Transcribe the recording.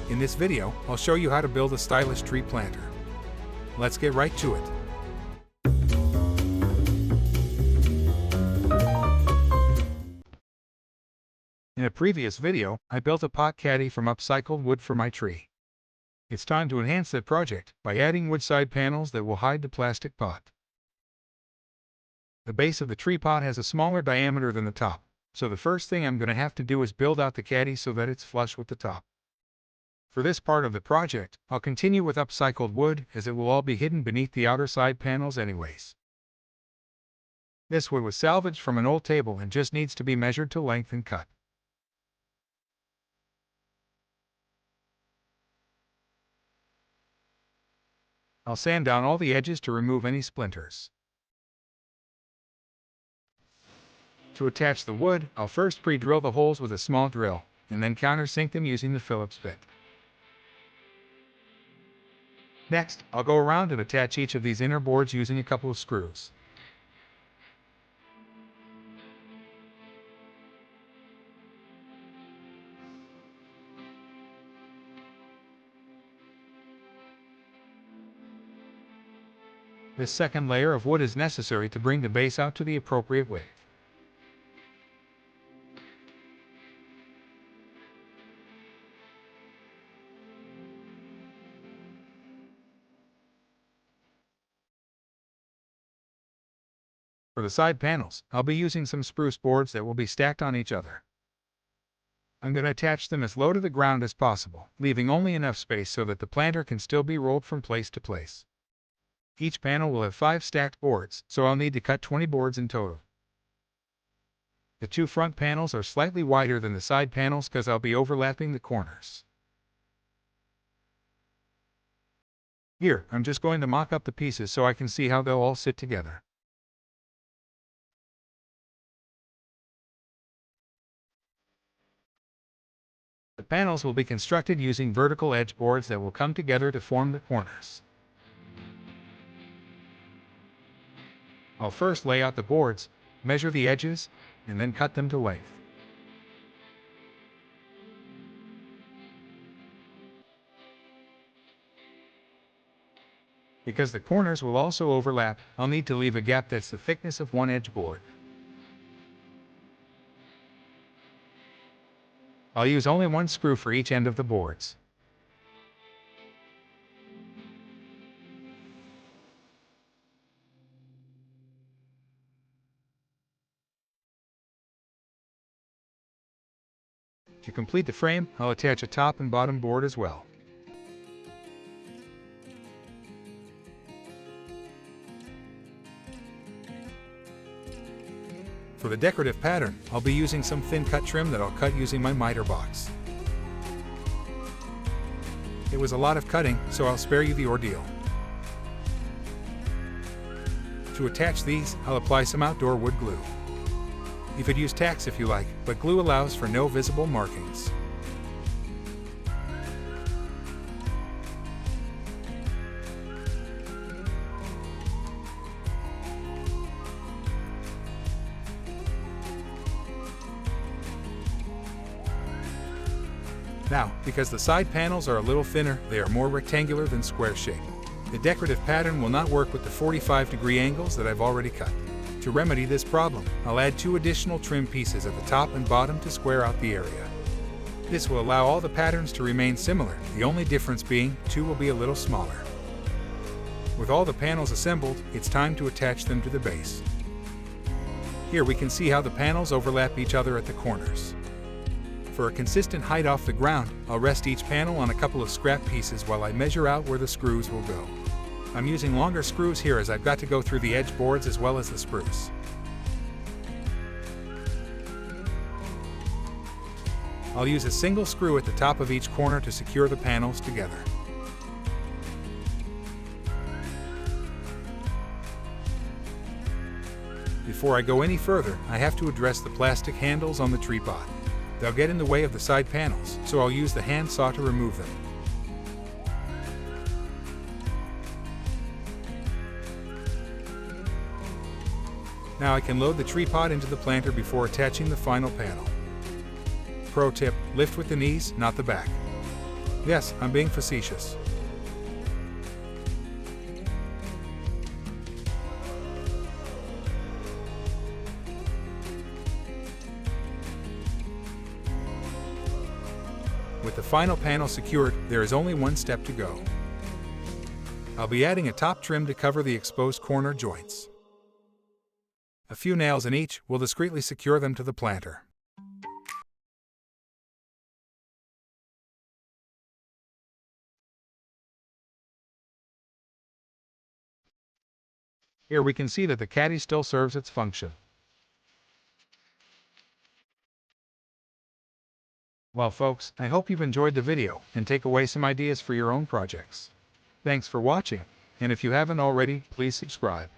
In this video, I'll show you how to build a stylish tree planter. Let's get right to it. In a previous video, I built a pot caddy from upcycled wood for my tree. It's time to enhance that project by adding wood side panels that will hide the plastic pot. The base of the tree pot has a smaller diameter than the top, so the first thing I'm going to have to do is build out the caddy so that it's flush with the top. For this part of the project, I'll continue with upcycled wood as it will all be hidden beneath the outer side panels anyways. This wood was salvaged from an old table and just needs to be measured to length and cut. I'll sand down all the edges to remove any splinters. To attach the wood, I'll first pre-drill the holes with a small drill, and then countersink them using the Phillips bit. Next, I'll go around and attach each of these inner boards using a couple of screws. This second layer of wood is necessary to bring the base out to the appropriate width. For the side panels, I'll be using some spruce boards that will be stacked on each other. I'm going to attach them as low to the ground as possible, leaving only enough space so that the planter can still be rolled from place to place. Each panel will have 5 stacked boards, so I'll need to cut 20 boards in total. The 2 front panels are slightly wider than the side panels because I'll be overlapping the corners. Here, I'm just going to mock up the pieces so I can see how they'll all sit together. The panels will be constructed using vertical edge boards that will come together to form the corners. I'll first lay out the boards, measure the edges, and then cut them to length. Because the corners will also overlap, I'll need to leave a gap that's the thickness of one edge board. I'll use only 1 screw for each end of the boards. To complete the frame, I'll attach a top and bottom board as well. For the decorative pattern, I'll be using some thin cut trim that I'll cut using my miter box. It was a lot of cutting, so I'll spare you the ordeal. To attach these, I'll apply some outdoor wood glue. You could use tacks if you like, but glue allows for no visible markings. Now, because the side panels are a little thinner, they are more rectangular than square shaped. The decorative pattern will not work with the 45-degree angles that I've already cut. To remedy this problem, I'll add 2 additional trim pieces at the top and bottom to square out the area. This will allow all the patterns to remain similar, the only difference being 2 will be a little smaller. With all the panels assembled, it's time to attach them to the base. Here we can see how the panels overlap each other at the corners. For a consistent height off the ground, I'll rest each panel on a couple of scrap pieces while I measure out where the screws will go. I'm using longer screws here as I've got to go through the edge boards as well as the spruce. I'll use a single screw at the top of each corner to secure the panels together. Before I go any further, I have to address the plastic handles on the tree pot. They'll get in the way of the side panels, so I'll use the hand saw to remove them. Now I can load the tree pot into the planter before attaching the final panel. Pro tip, lift with the knees, not the back. Yes, I'm being facetious. With the final panel secured, there is only one step to go. I'll be adding a top trim to cover the exposed corner joints. A few nails in each will discreetly secure them to the planter. Here we can see that the Caddy still serves its function. Well folks, I hope you've enjoyed the video and take away some ideas for your own projects. Thanks for watching, and if you haven't already, please subscribe.